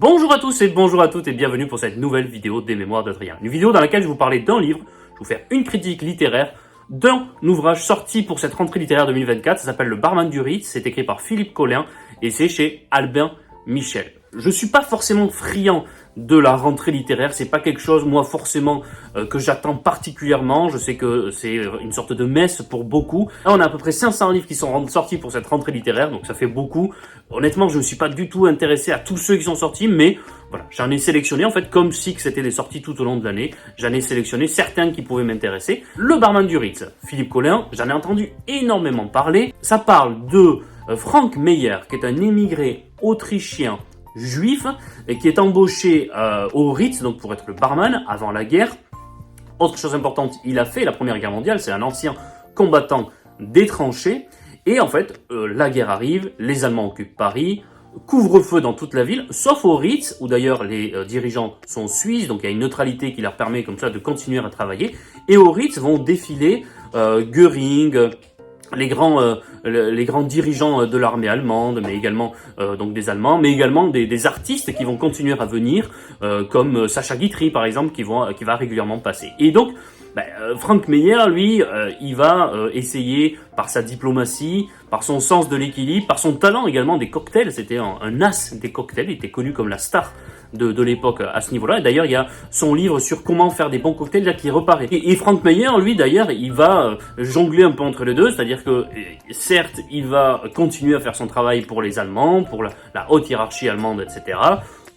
Bonjour à tous et bonjour à toutes et bienvenue pour cette nouvelle vidéo des Mémoires d'Adrien. Une vidéo dans laquelle je vais vous parler d'un livre, je vais vous faire une critique littéraire d'un ouvrage sorti pour cette rentrée littéraire 2024, ça s'appelle Le Barman du Ritz, c'est écrit par Philippe Collin et c'est chez Albin Michel. Je suis pas forcément friand de la rentrée littéraire, c'est pas quelque chose moi forcément que j'attends particulièrement, je sais que c'est une sorte de messe pour beaucoup. Là, on a à peu près 500 livres qui sont sortis pour cette rentrée littéraire, donc ça fait beaucoup. Honnêtement, je ne suis pas du tout intéressé à tous ceux qui sont sortis, mais voilà, j'en ai sélectionné en fait comme si c'était des sorties tout au long de l'année. J'en ai sélectionné certains qui pouvaient m'intéresser. Le Barman du Ritz, Philippe Collin, j'en ai entendu énormément parler. Ça parle de Frank Meyer, qui est un émigré autrichien juif et qui est embauché au Ritz, donc pour être le barman avant la guerre. Autre chose importante, il a fait la Première Guerre mondiale, c'est un ancien combattant des tranchées. Et en fait, la guerre arrive, les Allemands occupent Paris, couvre-feu dans toute la ville, sauf au Ritz, où d'ailleurs les dirigeants sont suisses, donc il y a une neutralité qui leur permet comme ça de continuer à travailler. Et au Ritz vont défiler Göring, les grands dirigeants de l'armée allemande, mais également donc des Allemands, mais également des artistes qui vont continuer à venir, comme Sacha Guitry par exemple, qui va régulièrement passer. Et donc Frank Meyer, lui, il va essayer par sa diplomatie, par son sens de l'équilibre, par son talent également des cocktails. C'était un as des cocktails, il était connu comme la star de l'époque à ce niveau-là. Et d'ailleurs, il y a son livre sur comment faire des bons cocktails là qui reparaît. Et Frank Meyer, lui, d'ailleurs, il va jongler un peu entre les deux, c'est-à-dire que certes, il va continuer à faire son travail pour les Allemands, pour la haute hiérarchie allemande, etc.,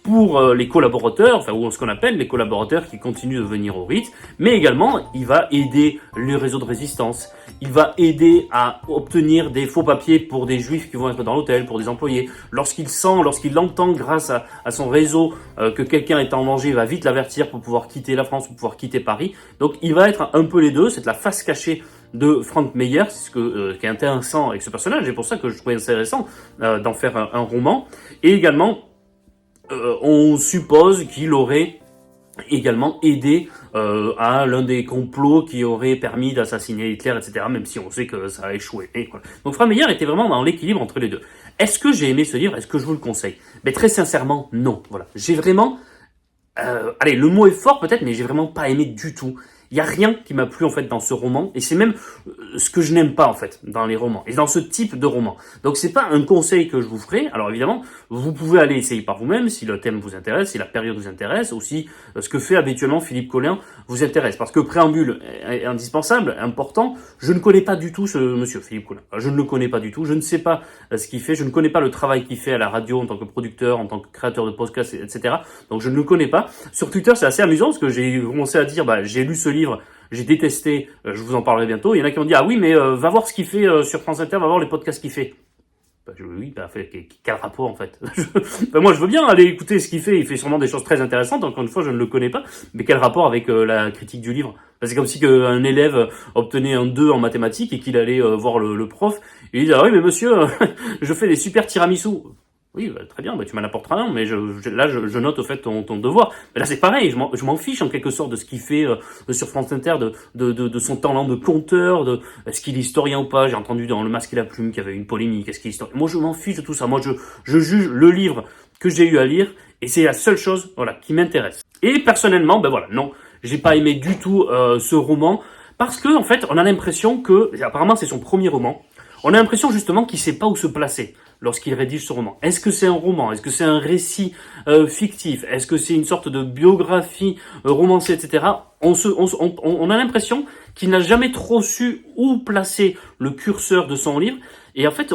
pour les collaborateurs, enfin ou ce qu'on appelle les collaborateurs qui continuent de venir au Ritz, mais également il va aider le réseau de résistance, il va aider à obtenir des faux papiers pour des juifs qui vont être dans l'hôtel, pour des employés. Lorsqu'il entend grâce à son réseau que quelqu'un est en danger, il va vite l'avertir pour pouvoir quitter la France, pour pouvoir quitter Paris. Donc il va être un peu les deux, c'est la face cachée de Frank Meyer, c'est ce qui est intéressant avec ce personnage, et pour ça que je trouvais intéressant d'en faire un roman, et également on suppose qu'il aurait également aidé à l'un des complots qui aurait permis d'assassiner Hitler, etc., même si on sait que ça a échoué. Et voilà. Donc Frank Meyer était vraiment dans l'équilibre entre les deux. Est-ce que j'ai aimé ce livre? Est-ce que je vous le conseille? Mais très sincèrement, non. Voilà. J'ai vraiment... allez, le mot est fort peut-être, mais j'ai vraiment pas aimé du tout. Il y a rien qui m'a plu en fait dans ce roman, et c'est même ce que je n'aime pas en fait dans les romans et dans ce type de roman. Donc c'est pas un conseil que je vous ferai. Alors évidemment, vous pouvez aller essayer par vous-même si le thème vous intéresse, si la période vous intéresse, ou si ce que fait habituellement Philippe Collin vous intéresse. Parce que préambule est indispensable, important. Je ne connais pas du tout ce monsieur Philippe Collin. Je ne le connais pas du tout. Je ne sais pas ce qu'il fait. Je ne connais pas le travail qu'il fait à la radio en tant que producteur, en tant que créateur de podcasts, etc. Donc je ne le connais pas. Sur Twitter, c'est assez amusant parce que j'ai commencé à dire, j'ai lu ce livre, j'ai détesté, je vous en parlerai bientôt. Il y en a qui ont dit, ah oui, mais va voir ce qu'il fait sur France Inter, va voir les podcasts qu'il fait. Quel rapport en fait? Moi je veux bien aller écouter ce qu'il fait, il fait sûrement des choses très intéressantes, encore une fois je ne le connais pas, mais quel rapport avec la critique du livre? C'est comme si un élève obtenait un 2 en mathématiques et qu'il allait voir le prof, et il dit, ah oui mais monsieur, je fais des super tiramisu. Oui, très bien, tu m'en apporteras un, mais je note au fait ton devoir. Mais là, c'est pareil, je m'en fiche en quelque sorte de ce qu'il fait sur France Inter, de son talent de conteur, est-ce qu'il est historien ou pas. J'ai entendu dans Le Masque et la Plume qu'il y avait une polémique, est-ce qu'il est historien. Moi, je m'en fiche de tout ça. Moi, je juge le livre que j'ai eu à lire, et c'est la seule chose, voilà, qui m'intéresse. Et personnellement, non, j'ai pas aimé du tout ce roman, parce que en fait, on a l'impression que, apparemment, c'est son premier roman. On a l'impression justement qu'il sait pas où se placer lorsqu'il rédige ce roman. Est-ce que c'est un roman? Est-ce que c'est un récit fictif? Est-ce que c'est une sorte de biographie romancée, etc. On a l'impression qu'il n'a jamais trop su où placer le curseur de son livre. Et en fait,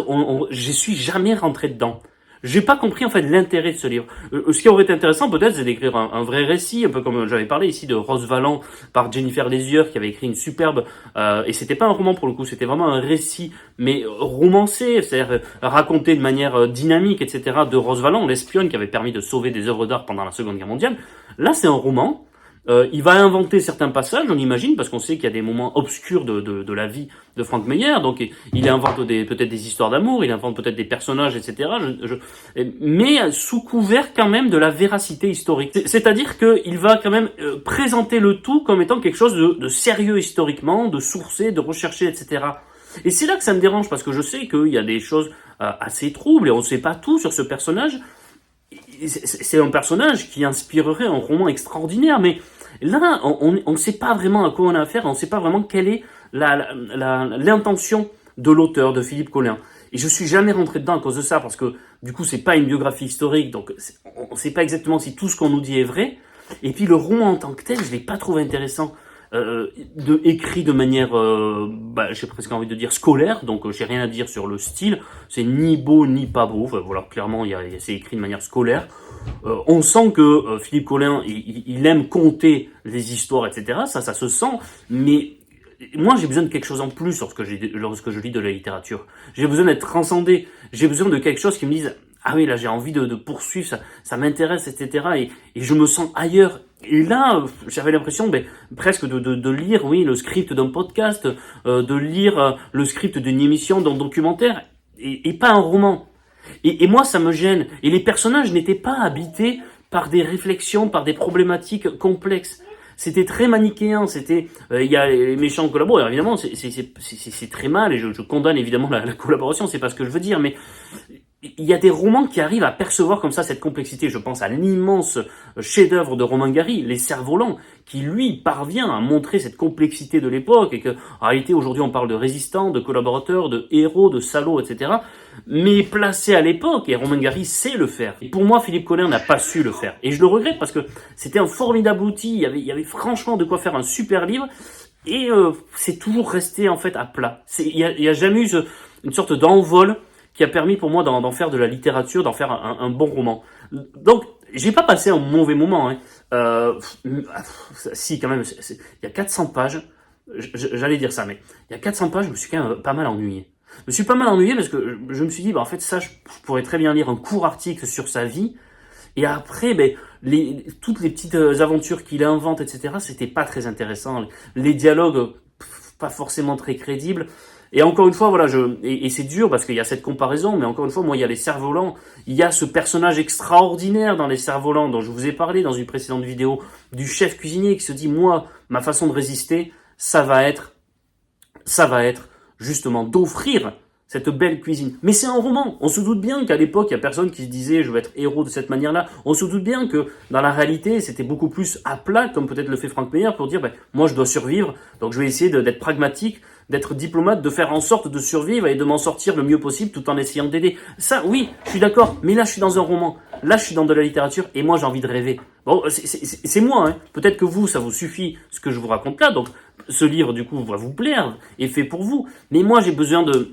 je suis jamais rentré dedans. J'ai pas compris en fait l'intérêt de ce livre. Ce qui aurait été intéressant peut-être, c'est d'écrire un vrai récit, un peu comme j'avais parlé ici de Rose Valland par Jennifer Lesieur, qui avait écrit une superbe, et c'était pas un roman pour le coup, c'était vraiment un récit, mais romancé, c'est-à-dire raconté de manière dynamique, etc. de Rose Valland, l'espionne qui avait permis de sauver des œuvres d'art pendant la Seconde Guerre mondiale. Là, c'est un roman. Il va inventer certains passages, on imagine, parce qu'on sait qu'il y a des moments obscurs de la vie de Frank Meyer, donc il invente peut-être des histoires d'amour, il invente peut-être des personnages, etc. Mais sous couvert quand même de la véracité historique. C'est-à-dire qu'il va quand même présenter le tout comme étant quelque chose de sérieux historiquement, de sourcé, de recherché, etc. Et c'est là que ça me dérange, parce que je sais qu'il y a des choses assez troubles, et on ne sait pas tout sur ce personnage. c'est un personnage qui inspirerait un roman extraordinaire, mais là, on ne sait pas vraiment à quoi on a affaire, on ne sait pas vraiment quelle est l'intention de l'auteur, de Philippe Collin. Et je suis jamais rentré dedans à cause de ça, parce que du coup, c'est pas une biographie historique, donc on ne sait pas exactement si tout ce qu'on nous dit est vrai. Et puis le roman en tant que tel, je l'ai pas trouvé intéressant. Écrit de manière, j'ai presque envie de dire scolaire, donc j'ai rien à dire sur le style, c'est ni beau ni pas beau, enfin, voilà, clairement c'est écrit de manière scolaire. On sent que Philippe Collin, il aime conter les histoires, etc., ça se sent, mais moi j'ai besoin de quelque chose en plus lorsque je lis de la littérature. J'ai besoin d'être transcendé, j'ai besoin de quelque chose qui me dise ah oui, là j'ai envie de poursuivre, ça m'intéresse, etc. Et je me sens ailleurs. Et là, j'avais l'impression presque de lire, oui, le script d'un podcast, de lire le script d'une émission, d'un documentaire, et pas un roman. Et moi, ça me gêne. Et les personnages n'étaient pas habités par des réflexions, par des problématiques complexes. C'était très manichéen, il y a les méchants collaborateurs, évidemment, c'est très mal, et je condamne évidemment la collaboration, c'est pas ce que je veux dire, mais il y a des romans qui arrivent à percevoir comme ça cette complexité. Je pense à l'immense chef-d'œuvre de Romain Gary, Les Cerfs-Volants, qui lui parvient à montrer cette complexité de l'époque et que, en réalité, aujourd'hui, on parle de résistants, de collaborateurs, de héros, de salauds, etc. Mais placé à l'époque, et Romain Gary sait le faire. Et pour moi, Philippe Collin n'a pas su le faire. Et je le regrette parce que c'était un formidable outil. Il y avait franchement de quoi faire un super livre. Et c'est toujours resté en fait à plat. Il y a jamais eu une sorte d'envol qui a permis pour moi d'en faire de la littérature, d'en faire un bon roman. Donc, j'ai pas passé un mauvais moment. Si, quand même, il y a 400 pages, j'allais dire ça, mais il y a 400 pages, je me suis quand même pas mal ennuyé. Je me suis pas mal ennuyé parce que je me suis dit, en fait, ça, je pourrais très bien lire un court article sur sa vie, et après, toutes les petites aventures qu'il invente, etc., c'était pas très intéressant. Les dialogues, pas forcément très crédibles. Et encore une fois, voilà, et c'est dur parce qu'il y a cette comparaison, mais encore une fois, moi, il y a les cerfs-volants, il y a ce personnage extraordinaire dans les cerfs-volants dont je vous ai parlé dans une précédente vidéo, du chef cuisinier qui se dit, moi, ma façon de résister, ça va être justement d'offrir cette belle cuisine. Mais c'est un roman. On se doute bien qu'à l'époque, il y a personne qui se disait je vais être héros de cette manière-là. On se doute bien que dans la réalité, c'était beaucoup plus à plat, comme peut-être le fait Frank Meyer, pour dire moi je dois survivre, donc je vais essayer d'être pragmatique, d'être diplomate, de faire en sorte de survivre et de m'en sortir le mieux possible tout en essayant d'aider. Ça, oui, je suis d'accord, mais là je suis dans un roman. Là je suis dans de la littérature et moi j'ai envie de rêver. Bon, c'est moi, hein. Peut-être que vous, ça vous suffit ce que je vous raconte là, donc ce livre du coup va vous plaire, est fait pour vous. Mais moi j'ai besoin d'un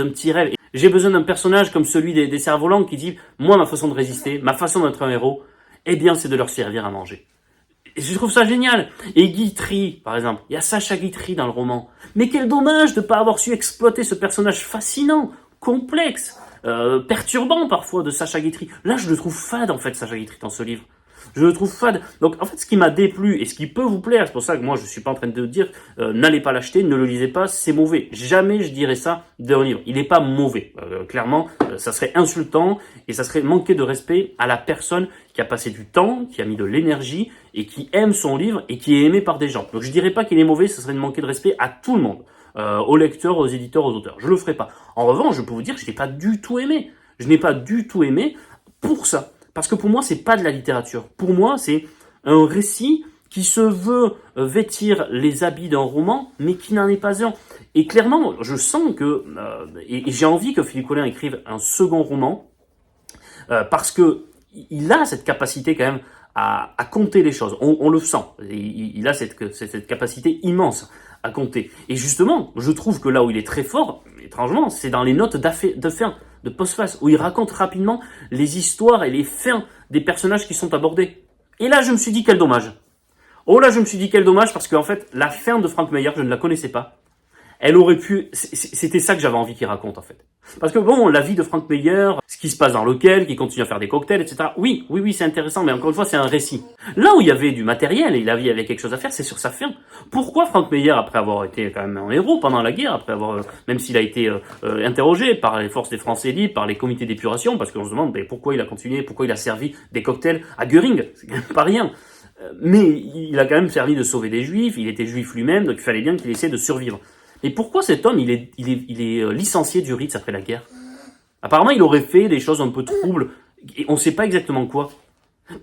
petit rêve. J'ai besoin d'un personnage comme celui des cerfs-volants qui dit moi ma façon de résister, ma façon d'être un héros, eh bien c'est de leur servir à manger. Et je trouve ça génial. Et Guitry, par exemple, il y a Sacha Guitry dans le roman. Mais quel dommage de ne pas avoir su exploiter ce personnage fascinant, complexe, perturbant parfois de Sacha Guitry. Là je le trouve fade en fait Sacha Guitry dans ce livre. Je le trouve fade. Donc en fait ce qui m'a déplu et ce qui peut vous plaire, c'est pour ça que moi je suis pas en train de dire n'allez pas l'acheter, ne le lisez pas, c'est mauvais. Jamais je dirais ça d'un livre. Il n'est pas mauvais. Clairement, ça serait insultant et ça serait manquer de respect à la personne qui a passé du temps, qui a mis de l'énergie et qui aime son livre et qui est aimé par des gens. Donc je dirais pas qu'il est mauvais, ça serait de manquer de respect à tout le monde. Aux lecteurs, aux éditeurs, aux auteurs. Je le ferai pas. En revanche, je peux vous dire que je n'ai pas du tout aimé. Je n'ai pas du tout aimé pour ça. Parce que pour moi, c'est pas de la littérature. Pour moi, c'est un récit qui se veut vêtir les habits d'un roman, mais qui n'en est pas un. Et clairement, je sens que, et j'ai envie que Philippe Collin écrive un second roman, parce que il a cette capacité quand même à compter les choses. On le sent. Il a cette capacité immense à compter. Et justement, je trouve que là où il est très fort, étrangement, c'est dans les notes de fin, de postface, où il raconte rapidement les histoires et les fins des personnages qui sont abordés. Et là, je me suis dit, quel dommage. Oh là, je me suis dit, quel dommage, parce qu'en fait, la fin de Frank Meyer, je ne la connaissais pas. Elle aurait pu... C'était ça que j'avais envie qu'il raconte, en fait. Parce que bon, la vie de Frank Meyer, ce qui se passe dans lequel, qui continue à faire des cocktails, etc. Oui, c'est intéressant, mais encore une fois, c'est un récit. Là où il y avait du matériel et il y avait quelque chose à faire, c'est sur sa fin. Pourquoi Frank Meyer, après avoir été quand même un héros pendant la guerre, après avoir, même s'il a été interrogé par les forces des Français libres, par les comités d'épuration, parce qu'on se demande pourquoi il a continué, pourquoi il a servi des cocktails à Göring, c'est quand même pas rien. Mais il a quand même servi de sauver des Juifs, il était juif lui-même, donc il fallait bien qu'il essaie de survivre. Et pourquoi cet homme, il est licencié du Ritz après la guerre? Apparemment, il aurait fait des choses un peu troubles. Et on ne sait pas exactement quoi.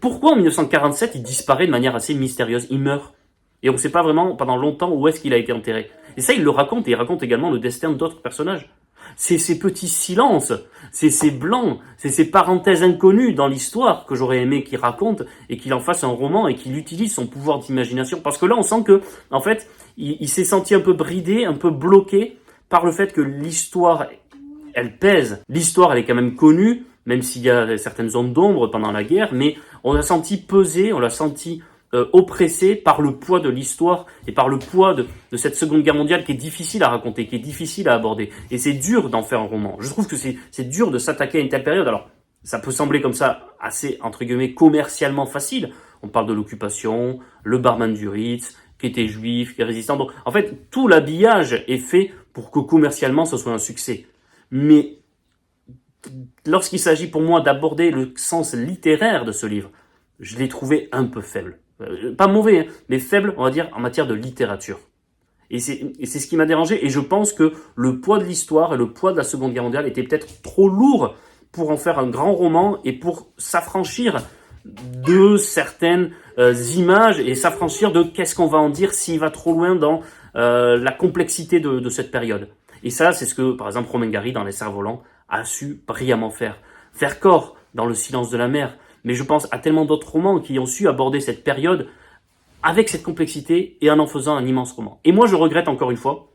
Pourquoi en 1947 il disparaît de manière assez mystérieuse, il meurt? Et on ne sait pas vraiment pendant longtemps où est-ce qu'il a été enterré. Et ça, il le raconte, et il raconte également le destin d'autres personnages. C'est ces petits silences, c'est ces blancs, c'est ces parenthèses inconnues dans l'histoire que j'aurais aimé qu'il raconte et qu'il en fasse un roman et qu'il utilise son pouvoir d'imagination. Parce que là, on sent que, en fait, il s'est senti un peu bridé, un peu bloqué par le fait que l'histoire, elle pèse. L'histoire, elle est quand même connue, même s'il y a certaines zones d'ombre pendant la guerre, mais on l'a senti peser, on l'a senti oppressé par le poids de l'histoire et par le poids de cette Seconde Guerre mondiale qui est difficile à raconter, qui est difficile à aborder. Et c'est dur d'en faire un roman. Je trouve que c'est dur de s'attaquer à une telle période. Alors, ça peut sembler comme ça assez, entre guillemets, commercialement facile. On parle de l'occupation, le barman du Ritz, qui était juif, qui est résistant. Donc, en fait, tout l'habillage est fait pour que commercialement, ce soit un succès. Mais lorsqu'il s'agit pour moi d'aborder le sens littéraire de ce livre, je l'ai trouvé un peu faible. Pas mauvais, hein, mais faible, on va dire, en matière de littérature. Et c'est ce qui m'a dérangé, et je pense que le poids de l'histoire et le poids de la Seconde Guerre mondiale était peut-être trop lourd pour en faire un grand roman et pour s'affranchir de certaines images et s'affranchir de qu'est-ce qu'on va en dire s'il va trop loin dans la complexité de cette période. Et ça, c'est ce que, par exemple, Romain Gary, dans Les Cerfs-Volants, a su brillamment faire. Faire corps dans Le Silence de la mer. Mais je pense à tellement d'autres romans qui ont su aborder cette période avec cette complexité et en faisant un immense roman. Et moi, je regrette encore une fois,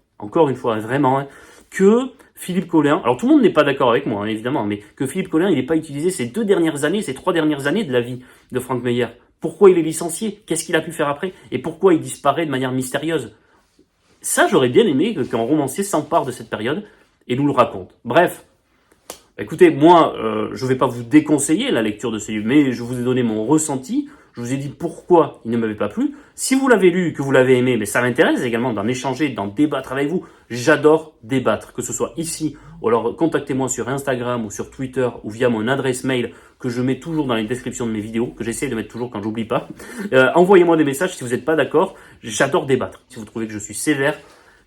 vraiment, hein, que Philippe Collin, alors tout le monde n'est pas d'accord avec moi, hein, évidemment, mais que Philippe Collin, il n'ait pas utilisé ces 3 dernières années de la vie de Frank Meyer. Pourquoi il est licencié? Qu'est-ce qu'il a pu faire après? Et pourquoi il disparaît de manière mystérieuse? Ça, j'aurais bien aimé qu'un romancier s'empare de cette période et nous le raconte. Bref. Écoutez, moi, je ne vais pas vous déconseiller la lecture de ce livre, mais je vous ai donné mon ressenti, je vous ai dit pourquoi il ne m'avait pas plu. Si vous l'avez lu, que vous l'avez aimé, mais ça m'intéresse également d'en échanger, d'en débattre avec vous. J'adore débattre, que ce soit ici, ou alors contactez-moi sur Instagram ou sur Twitter, ou via mon adresse mail que je mets toujours dans les descriptions de mes vidéos, que j'essaie de mettre toujours quand j'oublie pas. Envoyez-moi des messages si vous n'êtes pas d'accord, j'adore débattre. Si vous trouvez que je suis sévère,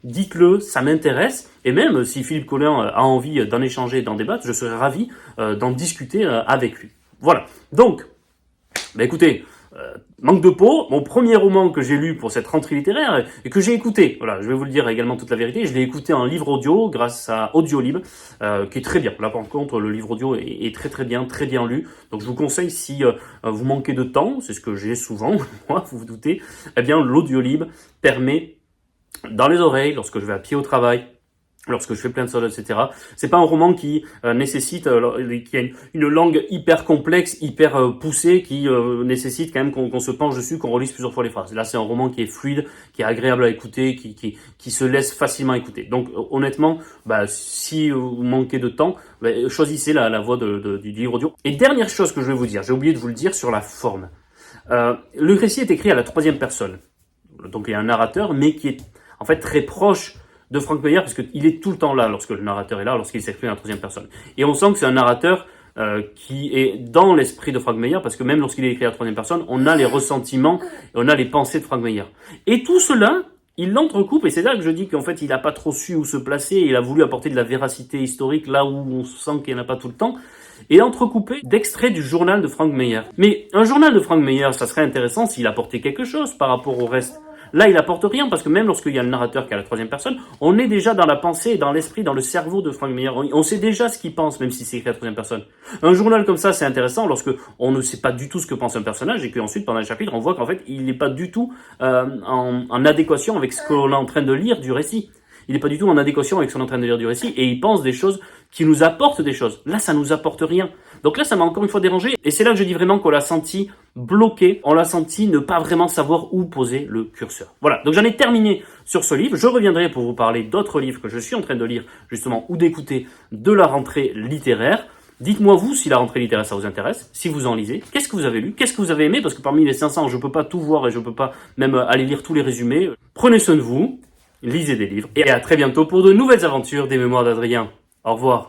dites-le, ça m'intéresse. Et même si Philippe Collin a envie d'en échanger, d'en débattre, je serais ravi d'en discuter avec lui. Voilà. Donc, écoutez, manque de peau, mon premier roman que j'ai lu pour cette rentrée littéraire et que j'ai écouté. Voilà, je vais vous le dire également toute la vérité. Je l'ai écouté en livre audio grâce à Audiolib, qui est très bien. Là, par contre, le livre audio est très bien lu. Donc, je vous conseille si vous manquez de temps, c'est ce que j'ai souvent, moi, vous vous doutez, eh bien, l'Audiolib permet dans les oreilles, lorsque je vais à pied au travail, lorsque je fais plein de choses, etc. C'est pas un roman qui nécessite, qui a une langue hyper complexe, hyper poussée, qui nécessite quand même qu'on se penche dessus, qu'on relise plusieurs fois les phrases. Là, c'est un roman qui est fluide, qui est agréable à écouter, qui se laisse facilement écouter. Donc, honnêtement, si vous manquez de temps, choisissez la voie du livre audio. Et dernière chose que je vais vous dire, j'ai oublié de vous le dire sur la forme. Le récit est écrit à la 3e personne. Donc, il y a un narrateur, mais qui est en fait très proche de Frank Meyer, parce qu'il est tout le temps là lorsque le narrateur est là, lorsqu'il s'exprime à la 3e personne. Et on sent que c'est un narrateur qui est dans l'esprit de Frank Meyer, parce que même lorsqu'il est écrit à la 3e personne, on a les ressentiments, et on a les pensées de Frank Meyer. Et tout cela, il l'entrecoupe, et c'est là que je dis qu'en fait, il n'a pas trop su où se placer, il a voulu apporter de la véracité historique là où on sent qu'il n'y en a pas tout le temps, et entrecoupé d'extraits du journal de Frank Meyer. Mais un journal de Frank Meyer, ça serait intéressant s'il apportait quelque chose par rapport au reste. Là, il apporte rien, parce que même lorsqu'il y a le narrateur qui est à la 3e personne, on est déjà dans la pensée, dans l'esprit, dans le cerveau de Frank Meyer. On sait déjà ce qu'il pense, même si c'est écrit à la 3e personne. Un journal comme ça, c'est intéressant lorsque on ne sait pas du tout ce que pense un personnage, et qu'ensuite, pendant un chapitre, on voit qu'en fait, il n'est pas du tout en adéquation avec ce qu'on est en train de lire du récit. Il n'est pas du tout en adéquation avec ce qu'on est en train de lire du récit, et il pense des choses qui nous apportent des choses. Là, ça nous apporte rien. Donc là, ça m'a encore une fois dérangé, et c'est là que je dis vraiment qu'on l'a senti bloqué, on l'a senti ne pas vraiment savoir où poser le curseur. Voilà, donc j'en ai terminé sur ce livre. Je reviendrai pour vous parler d'autres livres que je suis en train de lire, justement, ou d'écouter de la rentrée littéraire. Dites-moi vous si la rentrée littéraire ça vous intéresse, si vous en lisez, qu'est-ce que vous avez lu, qu'est-ce que vous avez aimé, parce que parmi les 500, je peux pas tout voir et je peux pas même aller lire tous les résumés. Prenez soin de vous, lisez des livres, et à très bientôt pour de nouvelles aventures des Mémoires d'Adrien. Au revoir.